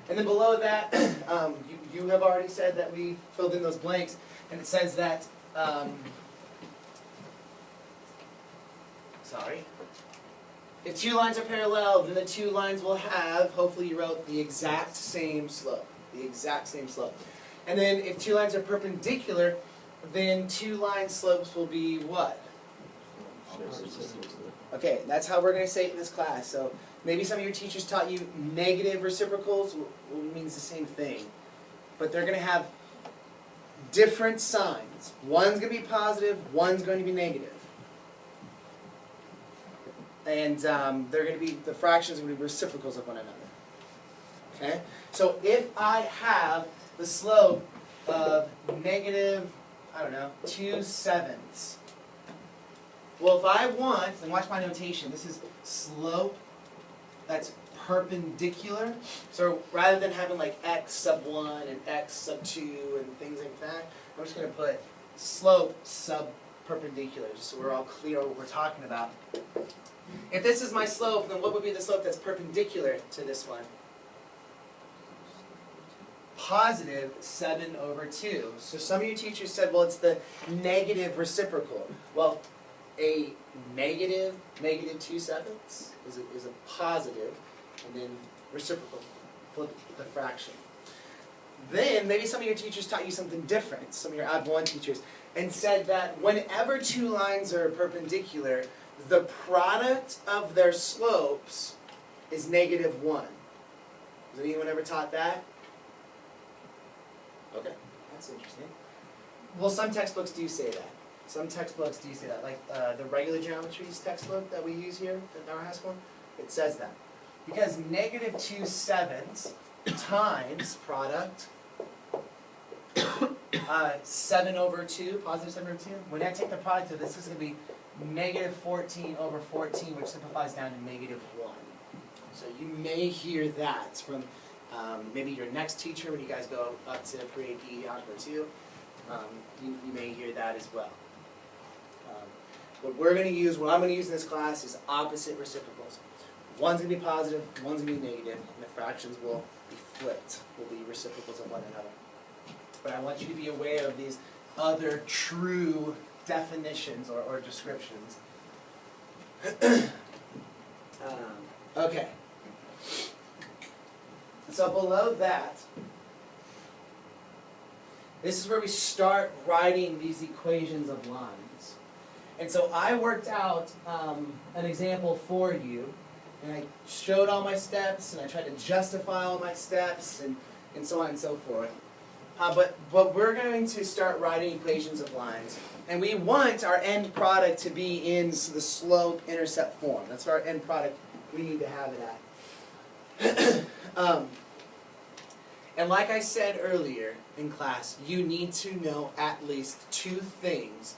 And then below that, you have already said that we filled in those blanks, and it says that, if two lines are parallel, then the two lines will have, hopefully you wrote, the exact same slope. The exact same slope. And then if two lines are perpendicular, then two line slopes will be what? Okay, that's how we're going to say it in this class. So maybe some of your teachers taught you negative reciprocals, which means the same thing. But they're going to have different signs. One's going to be positive, one's going to be negative. And they're going to be, the fractions are going to be reciprocals of one another. Okay? So if I have the slope of negative, 2/7. Well, if I want, and watch my notation, this is slope that's perpendicular. So rather than having like x sub 1 and x sub 2 and things like that, I'm just going to put slope sub perpendicular, just so we're all clear what we're talking about. If this is my slope, then what would be the slope that's perpendicular to this one? Positive 7/2. So some of your teachers said, well, it's the negative reciprocal. Well, a negative 2/7 is a positive, and then reciprocal, flip the fraction. Then maybe some of your teachers taught you something different, some of your odd one teachers, and said that whenever two lines are perpendicular, the product of their slopes is -1. Has anyone ever taught that? Okay, that's interesting. Well, some textbooks do say that. Some textbooks do say that, like the regular geometries textbook that we use here at our high school, it says that. Because -2/7 times product 7/2, positive 7/2. When I take the product of this, this is going to be -14/14, which simplifies down to -1. So you may hear that from maybe your next teacher when you guys go up to pre-AP Algebra 2. You may hear that as well. What I'm going to use in this class is opposite reciprocals. One's going to be positive, one's going to be negative, and the fractions will be flipped, will be reciprocals of one another. But I want you to be aware of these other true definitions or descriptions. Okay. So below that, this is where we start writing these equations of lines. And so I worked out an example for you, and I showed all my steps, and I tried to justify all my steps, and so on and so forth. But we're going to start writing equations of lines. And we want our end product to be in the slope-intercept form. That's our end product we need to have it at. And like I said earlier in class, you need to know at least two things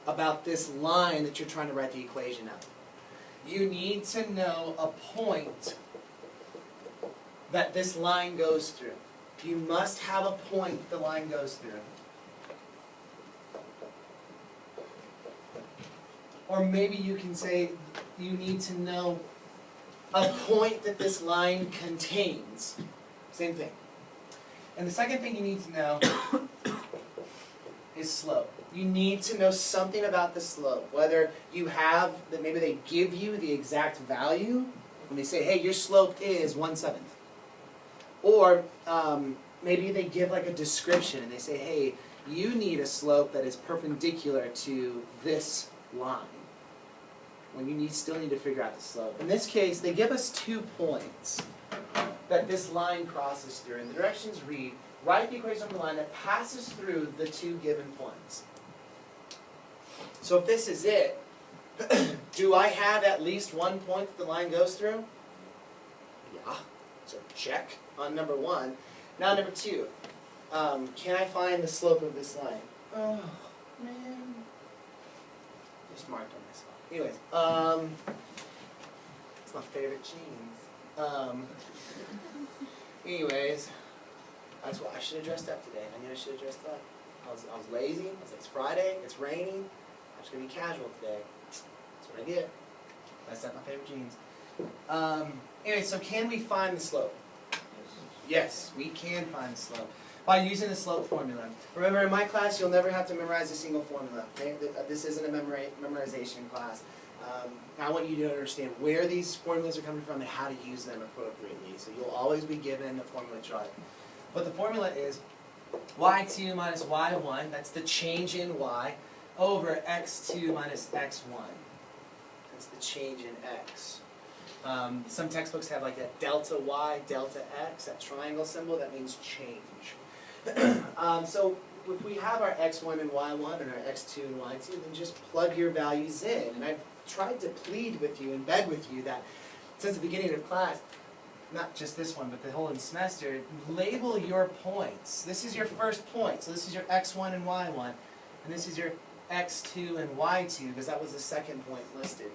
about this line that you're trying to write the equation of. You need to know a point that this line goes through. You must have a point the line goes through. Or maybe you can say you need to know a point that this line contains. Same thing. And the second thing you need to know is slope. You need to know something about the slope. Whether you have, that maybe they give you the exact value, when they say, hey, your slope is 1/7. Or maybe they give like a description and they say, hey, you need a slope that is perpendicular to this line. When you still need to figure out the slope. In this case, they give us 2 points that this line crosses through. And the directions read, write the equation of the line that passes through the 2 given points. So if this is it, do I have at least 1 point that the line goes through? Yeah. So check on number 1. Now number 2. Can I find the slope of this line? Oh, man. Just marked on myself. Anyways, it's my favorite jeans. Anyways, that's why I should have dressed up today. I knew I should have dressed up. I was lazy. I was like, it's Friday, it's raining. I'm just going to be casual today. That's what I get. That's not my favorite jeans. Anyway, so can we find the slope? Yes, we can find the slope by using the slope formula. Remember, in my class, you'll never have to memorize a single formula. Okay? This isn't a memorization class. I want you to understand where these formulas are coming from and how to use them appropriately. So you'll always be given the formula chart. But the formula is y2 minus y1, that's the change in y, over x2 minus x1. That's the change in x. Some textbooks have like a delta y, delta x, that triangle symbol, that means change. So if we have our x1 and y1 and our x2 and y2, then just plug your values in. And I've tried to plead with you and beg with you that since the beginning of class, not just this one, but the whole semester, label your points. This is your first point, so this is your x1 and y1, and this is your x2 and y2, because that was the second point listed.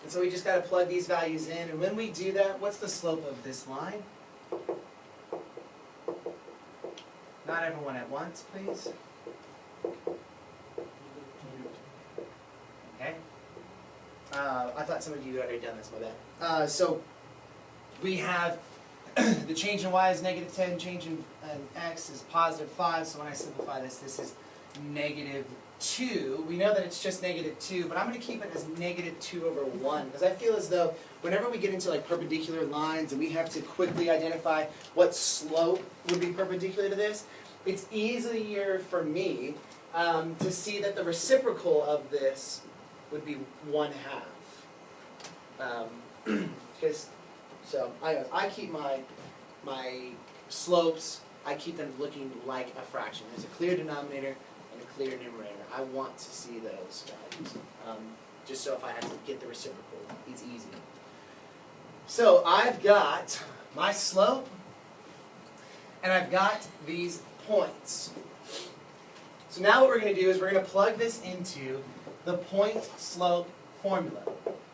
And so we just got to plug these values in, and when we do that, what's the slope of this line? Not everyone at once, please. Okay. I thought some of you had already done this, my bad. So we have the change in y is negative 10, change in x is positive 5, so when I simplify this, this is negative 2. We know that it's just negative 2, but I'm going to keep it as negative 2 over 1, because I feel as though whenever we get into like perpendicular lines and we have to quickly identify what slope would be perpendicular to this, it's easier for me to see that the reciprocal of this would be 1/2. So I keep my slopes, I keep them looking like a fraction. There's a clear denominator and a clear numerator. I want to see those values. Just so if I have to get the reciprocal, it's easy. So I've got my slope, and I've got these points. So now what we're going to do is we're going to plug this into the point-slope formula,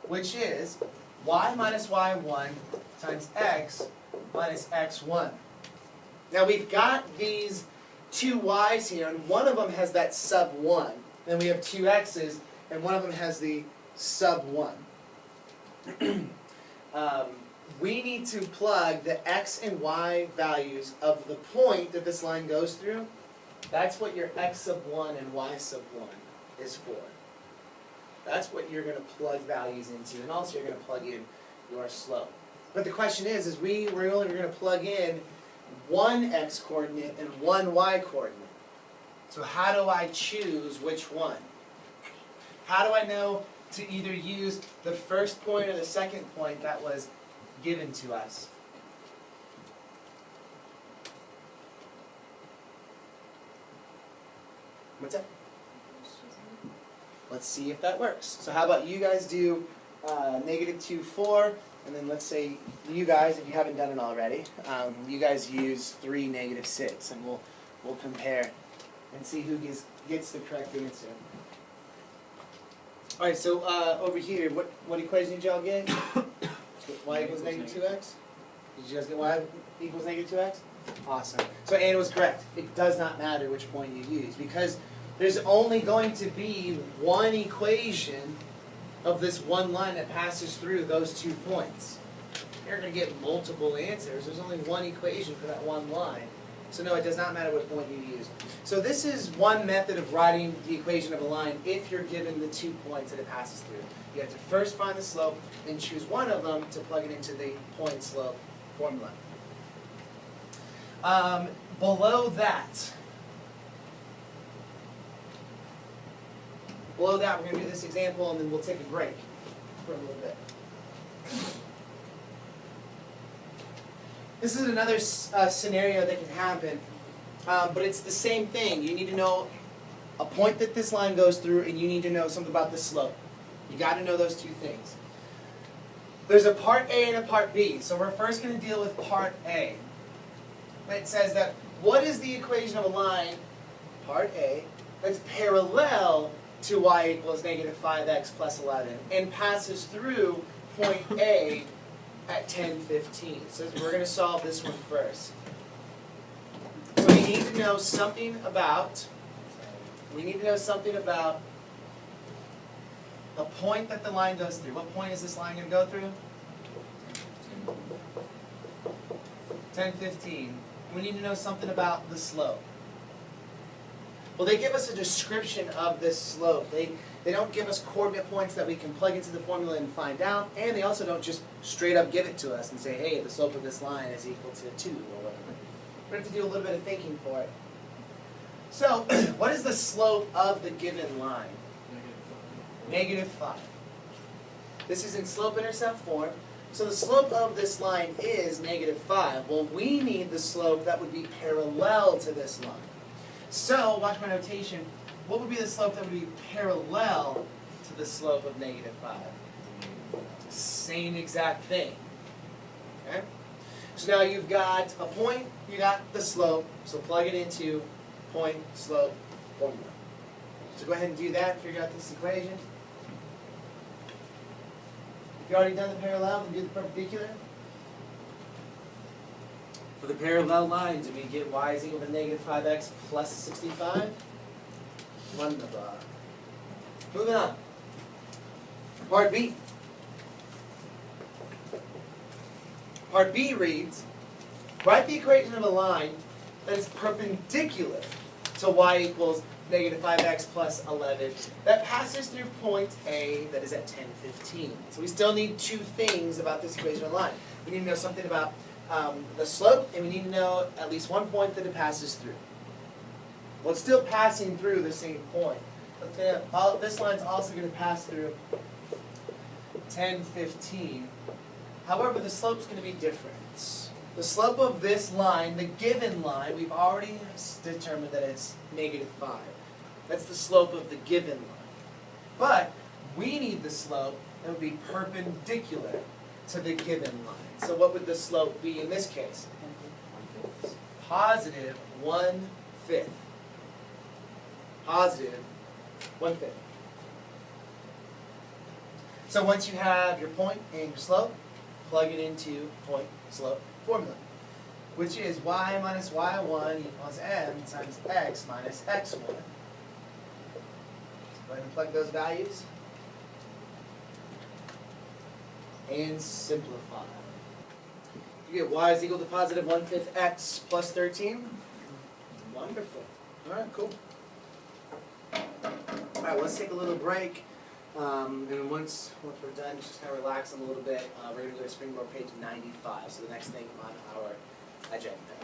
which is y minus y1 times x minus x1. Now we've got these two y's here, and one of them has that sub 1. Then we have two x's, and one of them has the sub 1. We need to plug the x and y values of the point that this line goes through. That's what your x sub 1 and y sub 1 is for. That's what you're going to plug values into, and also you're going to plug in your slope. But the question is we're only going to plug in one x coordinate and one y coordinate. So how do I choose which one? How do I know to either use the first point or the second point that was given to us? What's that? Let's see if that works. So how about you guys do negative 2, 4, and then let's say you guys, if you haven't done it already, you guys use 3, negative 6, and we'll compare and see who gets the correct answer. All right, so over here, what equation did y'all get? Y equals negative 2x? Did you guys get y equals negative 2x? Awesome. So Anna was correct. It does not matter which point you use, because there's only going to be one equation of this one line that passes through those 2 points. You're going to get multiple answers. There's only one equation for that one line. So no, it does not matter what point you use. So this is one method of writing the equation of a line if you're given the 2 points that it passes through. You have to first find the slope, then choose one of them to plug it into the point-slope formula. Below that, we're going to do this example, and then we'll take a break for a little bit. This is another scenario that can happen, but it's the same thing. You need to know a point that this line goes through, and you need to know something about the slope. You got to know those two things. There's a part A and a part B, so we're first going to deal with part A. It says that what is the equation of a line, part A, that's parallel to y equals negative 5x plus 11 and passes through point A at 10:15. So we're going to solve this one first. So we need to know something about a point that the line goes through. What point is this line going to go through? 1015. We need to know something about the slope. Well, they give us a description of this slope. They don't give us coordinate points that we can plug into the formula and find out, and they also don't just straight up give it to us and say, hey, the slope of this line is equal to 2 or whatever. We have to do a little bit of thinking for it. So, what is the slope of the given line? -5. This is in slope-intercept form. So the slope of this line is -5. Well, we need the slope that would be parallel to this line. So, watch my notation. What would be the slope that would be parallel to the slope of -5? Same exact thing. Okay? So now you've got a point, you got the slope, so plug it into point, slope, formula. So go ahead and do that and figure out this equation. If you've already done the parallel, then do the perpendicular. For the parallel line, do we get y is equal to -5x plus 65? Wunderbar. Moving on. Part B. Part B reads, write the equation of a line that is perpendicular to y equals -5x plus 11 that passes through point A that is at 1015. So we still need two things about this equation of a line. We need to know something about the slope, and we need to know at least one point that it passes through. Well, it's still passing through the same point. But this line's also going to pass through 1015. However, the slope's going to be different. The slope of this line, the given line, we've already determined that it's -5. That's the slope of the given line. But we need the slope that would be perpendicular to the given line. So what would the slope be in this case? Positive 1/5. Positive 1/5. So once you have your point and your slope, plug it into point, slope formula, which is y minus y1 equals m times x minus x1. Go ahead and plug those values and simplify. You get y is equal to positive 1/5 x plus 13. Wonderful. All right, cool. All right, let's take a little break. And once we're done, just kind of relax them a little bit. We're going to go to Springboard page 95, so the next thing on our agenda.